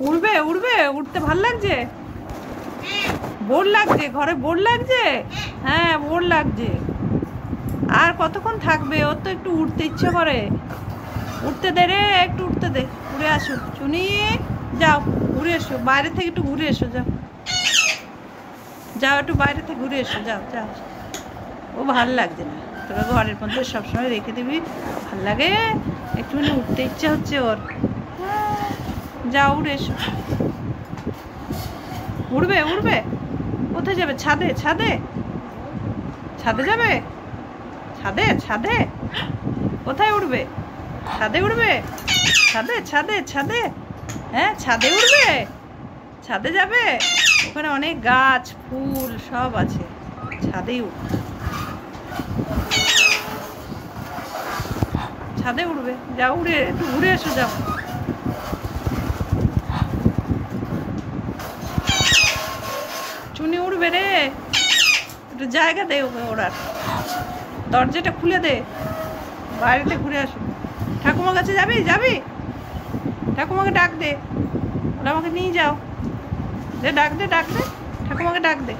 উড়বে উড়বে, উঠতে ভাল লাগছে? বোর লাগছে? ঘরে বোর লাগছে? হ্যাঁ বোর লাগছে। আর কতক্ষণ থাকবে? ওর তো একটু উঠতে ইচ্ছে করে। উঠতে দে রে, একটু উঠতে দে, উড়ে আসো। চুনি যাও ঘুরে এসো, বাইরে থেকে একটু ঘুরে এসো, যাও যাও একটু বাইরে থেকে ঘুরে এসো, যাও যাও। ও ভাল লাগছে না, তোরা ঘরের মধ্যে সবসময় রেখে দিবি, ভাল লাগে? একটুখানি উঠতে ইচ্ছে হচ্ছে ওর। যাও উড়ে এসো। উড়বে উড়বে, কোথায় যাবে? ছাদে? ছাদে ছাদে যাবে? ছাদে ছাদে কোথায় উড়বে? ছাদে উড়বে? ছাদে ছাদে ছাদে? হ্যাঁ ছাদে উড়বে? ছাদে যাবে? ওখানে অনেক গাছ ফুল সব আছে, ছাদেই উঠবে। ছাদে উড়বে, যাও উড়ে একটু ঘুরে এসো, যাও। চুনি উড়বে রে, একটু জায়গা দে ওকে ওড়ার, দরজাটা খুলে দে, বাইরেতে ঘুরে আসো। ঠাকুমার কাছে যাবি? যাবি? ঠাকুমাকে ডাক দে, ওরা আমাকে নিয়ে যাও। দে ডাক দে, ডাক দে, ঠাকুমাকে ডাক দে।